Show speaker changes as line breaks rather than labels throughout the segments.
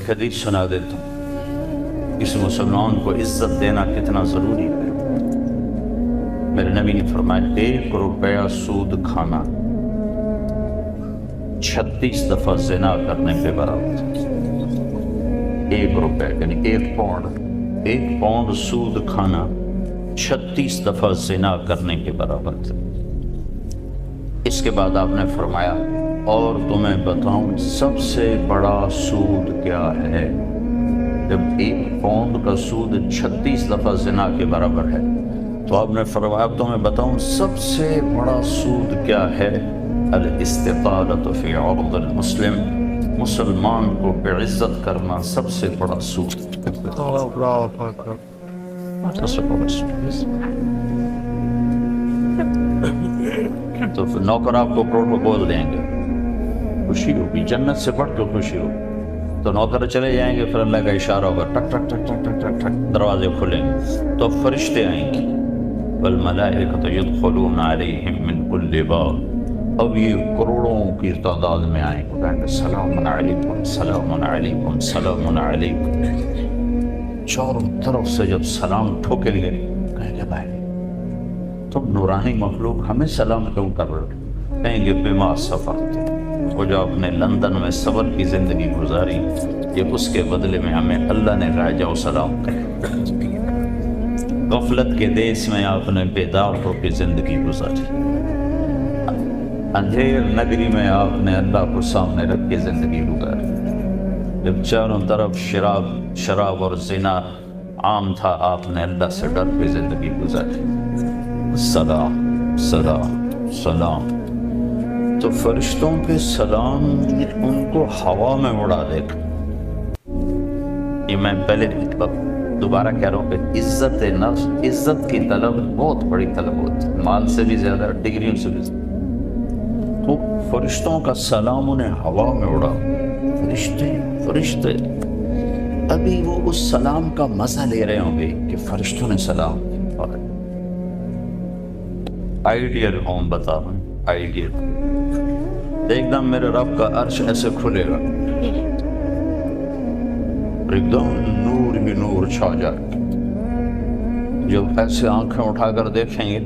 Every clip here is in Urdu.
ایک حدیث سنا دیتا ہوں، اس مسلمان کو عزت دینا کتنا ضروری ہے۔ میرے نبی نے فرمایا 1 روپیہ سود کھانا 36 دفعہ زنا کرنے کے برابر۔ 1 روپے یعنی 1 پاؤنڈ سود کھانا 36 دفعہ زنا کرنے کے برابر تھا۔ اس کے بعد آپ نے فرمایا اور تمہیں بتاؤں سب سے بڑا سود کیا ہے؟ جب 1 پاؤنڈ کا سود 36 دفعہ زنا کے برابر ہے تو آپ نے فرمایا تمہیں بتاؤں سب سے بڑا سود کیا ہے؟ الاستطالۃ فی عرض المسلم، مسلمان کو بعزت کرنا سب سے بڑا سود۔ تو پھر نوکر آپ کو پروٹوکول دیں گے، خوشی ہوگی، جنت سے بڑھ کے خوشی ہوگی۔ تو نوکر چلے جائیں گے، پھر اللہ کا اشارہ ہوگا، ٹک ٹک ٹک ٹک ٹک ٹک ٹک دروازے کھلیں گے تو فرشتے آئیں گے، والملائکۃ یدخلون علیہم من کل باب، اب یہ کروڑوں کی تعداد میں آئیں گے، کہیں گے سلام علیکم سلام علیکم سلام علیکم۔ چاروں طرف سے جب سلام ٹھوکیں گے کہیں گے بھائی تم نورانی مخلوق ہمیں سلام کیوں کر رہے ہو؟ کہیں گے بما صبرت، وہ جو آپ نے لندن میں صبر کی زندگی گزاری، یہ اس کے بدلے میں ہمیں اللہ نے کہا جاؤ سلام کرو۔ غفلت کے دیس میں آپ نے بیدار ہو کے زندگی گزاری، اندھیر نگری میں آپ نے اللہ کو سامنے رکھ کے زندگی گزاری، جب چاروں طرف شراب اور زنا عام تھا آپ نے اللہ سے ڈر کے زندگی گزاری۔ سلام سلام سلام، تو فرشتوں پہ سلام ان کو ہوا میں اڑا دے گا۔ یہ میں پہلے دوبارہ کہہ رہا ہوں کہ عزت نفس، عزت کی طلب بہت بڑی طلب ہوتی ہے، مال سے بھی زیادہ، ڈگریوں سے بھی زیادہ۔ تو فرشتوں کا سلام انہیں ہوا میں اڑا، فرشتے ابھی وہ اس سلام کا مزہ لے رہے ہوں گے کہ فرشتوں نے سلام کیا۔ آئیڈیل ہوم بتا رہا ہوں، آئیڈیل ایک دم میرے رب کا عرش ایسے کھلے گا، ایک دم نور ہی نور چھا جائے، جب ایسے آنکھیں اٹھا کر دیکھیں گے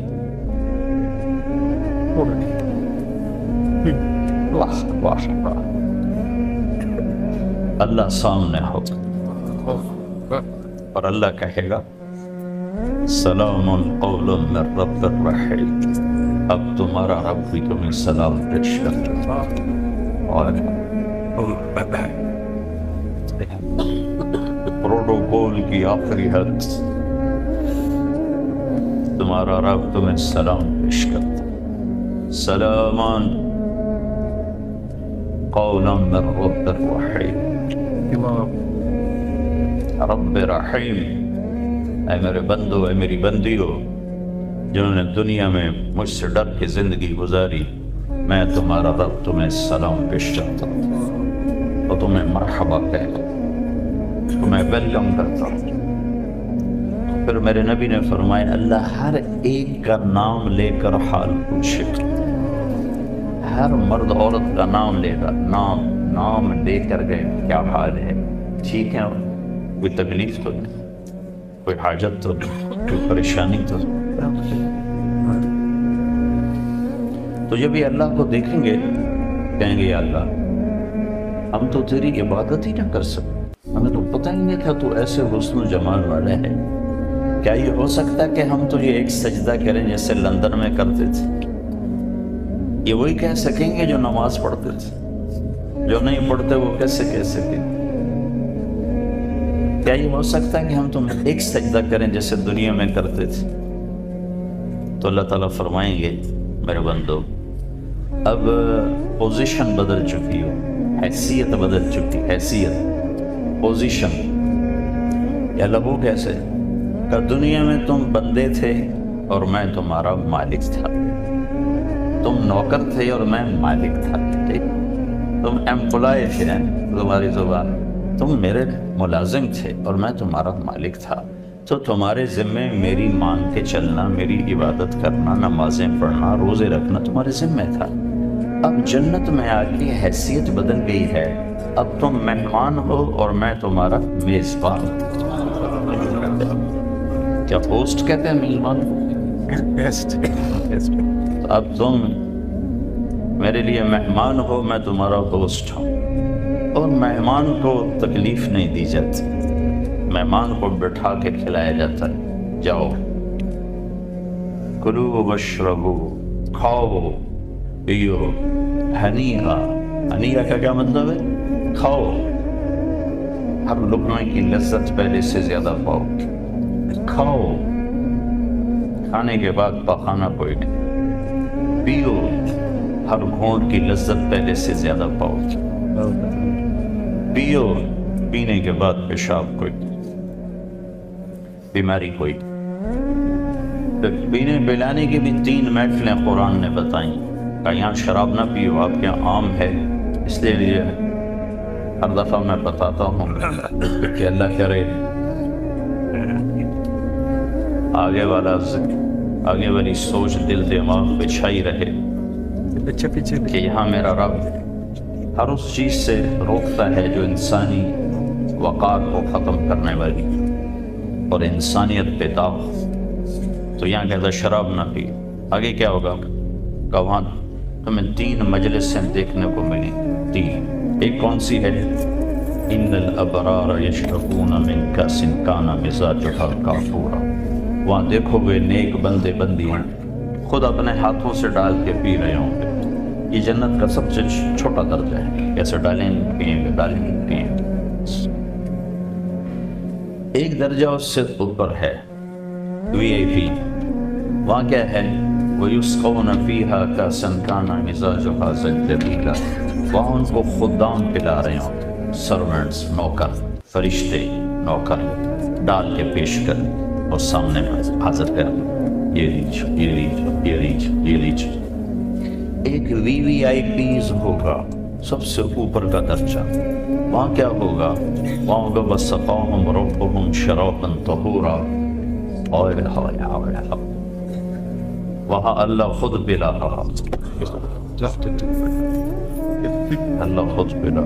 واہ واہ واہ، اللہ سامنے ہوگا اور اللہ کہے گا سلام قولا من رب الرحیم، اب تمہارا رب بھی تمہیں سلام پیش کرتا ہے۔ اور پروٹوکول کی آخری حد، تمہارا رب تمہیں سلام پیش کرتا ہے، سلامان قولا من رب الرحیم، رب رحیم، اے میرے بندو، اے میری بندی ہو جنہوں نے دنیا میں مجھ سے ڈر کے زندگی گزاری، میں تمہارا رب تمہیں سلام پیش کرتا ہوں اور تمہیں مرحبا کہتا ہوں، تمہیں ویلکم کرتا ہوں۔ پھر میرے نبی نے فرمایا اللہ ہر ایک کا نام لے کر حال پوچھے، ہر مرد عورت کا نام لے کر، نام لے کر گئے کیا حال ہے، ٹھیک ہے، کوئی تکلیف تو نہیں، کوئی حاجت تو نہیں، کوئی پریشانی تو نہیں۔ تو جب یہ اللہ کو دیکھیں گے کہیں گے یا اللہ ہم تو تیری عبادت ہی نہ کر سکتے، ہمیں تو پتہ ہی نہیں تھا تو ایسے حسن و جمال والے ہیں، کیا یہ ہو سکتا ہے کہ ہم تو یہ ایک سجدہ کریں جیسے لندن میں کرتے تھے؟ یہ وہی کہہ سکیں گے جو نماز پڑھتے تھے، جو نہیں پڑھتے وہ کیسے کہہ سکیں؟ کیا یہ ہو سکتا ہے کہ ہم تم ایک سجدہ کریں جیسے دنیا میں کرتے تھے؟ تو اللہ تعالیٰ فرمائیں گے میرے بندو اب پوزیشن بدل چکی ہو، حیثیت بدل چکی، حیثیت، پوزیشن۔ یا لگو کیسے کہ دنیا میں تم بندے تھے اور میں تمہارا مالک تھا، تم نوکر تھے اور میں مالک تھا، تم ایمپلائی تھے، تمہاری زبان، تم میرے ملازم تھے اور میں تمہارا مالک تھا، تو تمہارے ذمے میری مان کے چلنا، میری عبادت کرنا، نمازیں پڑھنا، روزے رکھنا تمہارے ذمے تھا۔ اب جنت میں آ کے حیثیت بدل گئی ہے، اب تم مہمان ہو اور میں تمہارا میزبان۔ کیا ہوسٹ کہتے ہیں میزبان کو؟ اب تم میرے لیے مہمان ہو، میں تمہارا ہوسٹ ہوں، اور مہمان کو تکلیف نہیں دی جاتی، مہمان کو بٹھا کے کھلایا جاتا ہے۔ جاؤ کلو واشربو، کھاؤ پیو، ہنیہا، ہنیہا کا کیا مطلب ہے؟ کھاؤ، ہر لقمے کی لذت پہلے سے زیادہ پاؤ، کھاؤ، کھانے کے بعد پخانا پوائٹ، پیو، ہر گھونٹ کی لذت پہلے سے زیادہ پاؤ، پیو، پینے کے بعد پیشاب کوئی، بیماری کوئی۔ پینے پلانے کی بھی 3 محفلیں قرآن نے بتائیں کہ یہاں شراب نہ پیو، آپ کے یہاں عام ہے، اس لیے ہر دفعہ میں بتاتا ہوں کہ اللہ کرے آگے والی سوچ دل دماغ پہ چھائی رہے کہ یہاں میرا رب ہر اس چیز سے روکتا ہے جو انسانی وقار کو ختم کرنے والی اور انسانیت پہ داغ۔ تو یہاں کہتا شراب نہ پی، آگے کیا ہوگا کہ وہاں تمہیں 3 مجلسیں دیکھنے کو ملی، 3۔ ایک کون سی ہے؟ ان الابرار یشربون من کأس کان مزاجها کافورا، وہاں دیکھو گے نیک بندے بندیاں خود اپنے ہاتھوں سے ڈال کے پی رہے ہوں گے۔ یہ جنت کا سب سے چھوٹا درجہ ہے، کیسے ڈالیں گے پیئیں گے، ڈالیں گے پیئیں گے۔ ایک درجہ اس سے اوپر ہے VIP، وہاں کیا ہے؟ وَيُسْقَوْنَ فِيهَا كَأْسًا كَانَ مِزَاجُهَا زَنْجَبِيلًا، وہاں ان کو خدام پلا رہے ہوں، سرونٹس، نوکر، فرشتے، نوکر ڈال کے پیش کر اور سامنے حاضر کر، یہ لیج، یہ لیج، یہ لیج، یہ لیج۔ ایک VVIPs ہوگا، سب سے اوپر کا درجہ، وہاں کیا ہوگا؟ وہاں ہوگا وَسَقَاهُمْ رَبُّهُمْ شَرَابًا طَهُورًا، وہاں اللہ خود پلا رہا، اللہ خود پلا۔